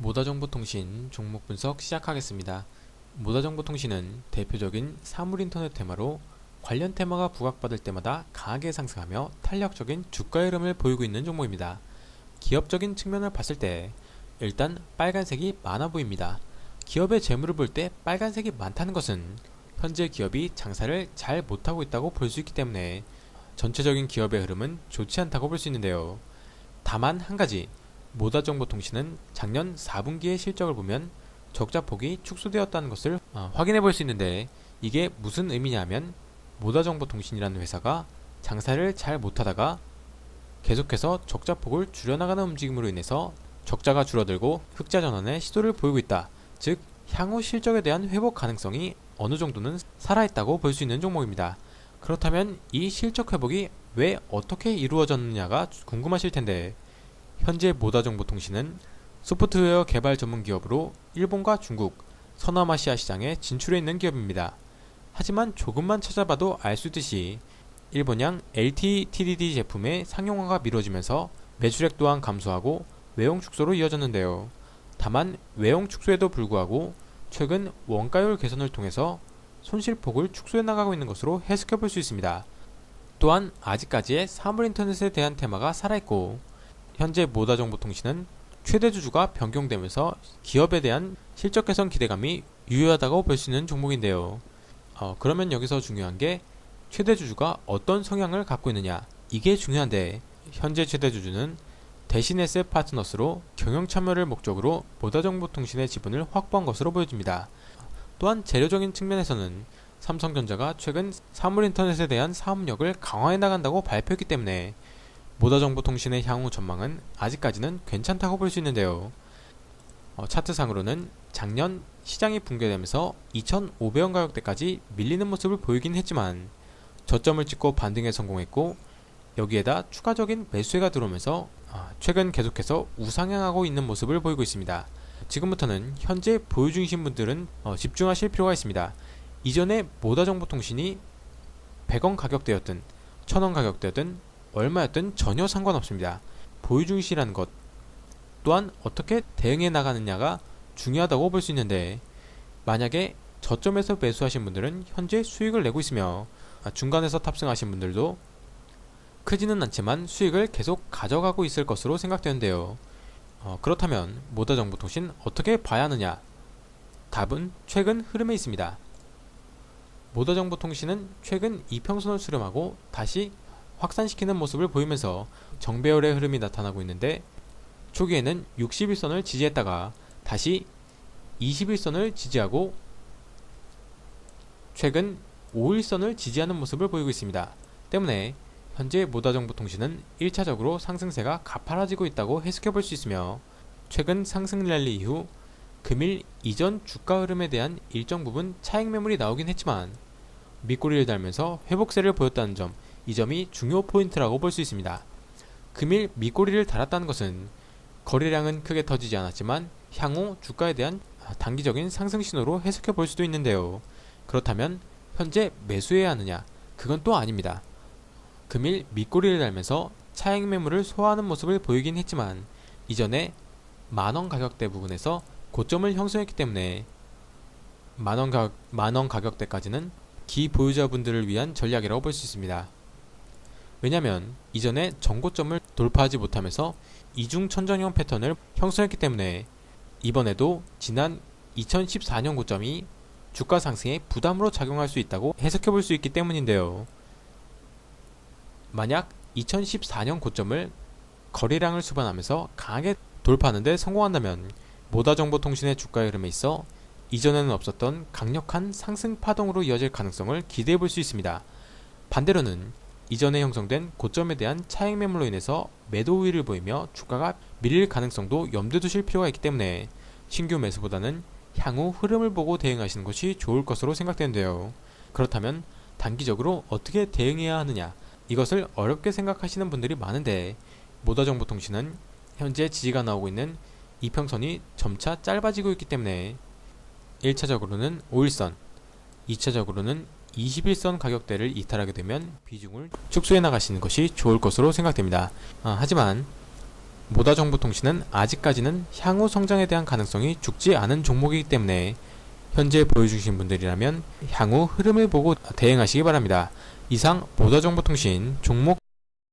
모다정보통신 종목 분석 시작하겠습니다. 모다정보통신은 대표적인 사물인터넷 테마로 관련 테마가 부각받을 때마다 강하게 상승하며 탄력적인 주가 흐름을 보이고 있는 종목입니다. 기업적인 측면을 봤을 때 일단 빨간색이 많아 보입니다. 기업의 재물을 볼 때 빨간색이 많다는 것은 현재 기업이 장사를 잘 못하고 있다고 볼 수 있기 때문에 전체적인 기업의 흐름은 좋지 않다고 볼 수 있는데요. 다만 한 가지, 모다정보통신은 작년 4분기의 실적을 보면 적자폭이 축소되었다는 것을 확인해 볼 수 있는데, 이게 무슨 의미냐면 모다정보통신이라는 회사가 장사를 잘 못하다가 계속해서 적자폭을 줄여나가는 움직임으로 인해서 적자가 줄어들고 흑자 전환의 시도를 보이고 있다. 즉 향후 실적에 대한 회복 가능성이 어느 정도는 살아있다고 볼 수 있는 종목입니다. 그렇다면 이 실적 회복이 왜 어떻게 이루어졌느냐가 궁금하실 텐데, 현재 모다정보통신은 소프트웨어 개발 전문 기업으로 일본과 중국, 서남아시아 시장에 진출해 있는 기업입니다. 하지만 조금만 찾아봐도 알 수 있듯이 일본양 LTE TDD 제품의 상용화가 미뤄지면서 매출액 또한 감소하고 외형 축소로 이어졌는데요. 다만 외형 축소에도 불구하고 최근 원가율 개선을 통해서 손실폭을 축소해 나가고 있는 것으로 해석해 볼 수 있습니다. 또한 아직까지의 사물인터넷에 대한 테마가 살아있고, 현재 모다정보통신은 최대 주주가 변경되면서 기업에 대한 실적 개선 기대감이 유효하다고 볼 수 있는 종목인데요. 그러면 여기서 중요한 게 최대 주주가 어떤 성향을 갖고 있느냐, 이게 중요한데, 현재 최대 주주는 대신에셋 파트너스로 경영 참여를 목적으로 모다정보통신의 지분을 확보한 것으로 보여집니다. 또한 재료적인 측면에서는 삼성전자가 최근 사물인터넷에 대한 사업력을 강화해 나간다고 발표했기 때문에 모다정보통신의 향후 전망은 아직까지는 괜찮다고 볼 수 있는데요. 차트상으로는 작년 시장이 붕괴되면서 2,500원 가격대까지 밀리는 모습을 보이긴 했지만 저점을 찍고 반등에 성공했고, 여기에다 추가적인 매수세가 들어오면서 최근 계속해서 우상향하고 있는 모습을 보이고 있습니다. 지금부터는 현재 보유 중이신 분들은 집중하실 필요가 있습니다. 이전에 모다정보통신이 100원 가격대였든 1000원 가격대였든 얼마였든 전혀 상관없습니다. 보유 중이시라는 것 또한 어떻게 대응해 나가느냐가 중요하다고 볼 수 있는데, 만약에 저점에서 매수하신 분들은 현재 수익을 내고 있으며 중간에서 탑승하신 분들도 크지는 않지만 수익을 계속 가져가고 있을 것으로 생각되는데요. 그렇다면 모다정보통신 어떻게 봐야 하느냐? 답은 최근 흐름에 있습니다. 모다정보통신은 최근 이평선을 수렴하고 다시 확산시키는 모습을 보이면서 정배열의 흐름이 나타나고 있는데, 초기에는 61선을 지지했다가 다시 21선을 지지하고 최근 51선을 지지하는 모습을 보이고 있습니다. 때문에 현재 모다정보통신은 1차적으로 상승세가 가파라지고 있다고 해석해 볼 수 있으며, 최근 상승 랠리 이후 금일 이전 주가 흐름에 대한 일정 부분 차익 매물이 나오긴 했지만 밑꼬리를 달면서 회복세를 보였다는 점, 이 점이 중요 포인트라고 볼 수 있습니다. 금일 밑꼬리를 달았다는 것은 거래량은 크게 터지지 않았지만 향후 주가에 대한 단기적인 상승 신호로 해석해 볼 수도 있는데요. 그렇다면 현재 매수해야 하느냐? 그건 또 아닙니다. 금일 밑꼬리를 달면서 차익 매물을 소화하는 모습을 보이긴 했지만 이전에 만원 가격대 부분에서 고점을 형성했기 때문에 만원 가격대까지는 기보유자분들을 위한 전략이라고 볼 수 있습니다. 왜냐면 이전에 전고점을 돌파하지 못하면서 이중천정형 패턴을 형성했기 때문에 이번에도 지난 2014년 고점이 주가 상승에 부담으로 작용할 수 있다고 해석해 볼 수 있기 때문인데요. 만약 2014년 고점을 거래량을 수반하면서 강하게 돌파하는 데 성공한다면 모다정보통신의 주가 흐름에 있어 이전에는 없었던 강력한 상승 파동으로 이어질 가능성을 기대해 볼 수 있습니다. 반대로는 이전에 형성된 고점에 대한 차익 매물로 인해서 매도 우위를 보이며 주가가 밀릴 가능성도 염두에 두실 필요가 있기 때문에 신규 매수보다는 향후 흐름을 보고 대응하시는 것이 좋을 것으로 생각되는데요. 그렇다면 단기적으로 어떻게 대응해야 하느냐, 이것을 어렵게 생각하시는 분들이 많은데, 모다정보통신은 현재 지지가 나오고 있는 이평선이 점차 짧아지고 있기 때문에 1차적으로는 5일선, 2차적으로는 21선 가격대를 이탈하게 되면 비중을 축소해 나가시는 것이 좋을 것으로 생각됩니다. 하지만 모다정보통신은 아직까지는 향후 성장에 대한 가능성이 죽지 않은 종목이기 때문에 현재 보유 중이신 분들이라면 향후 흐름을 보고 대응하시기 바랍니다. 이상 모다정보통신 종목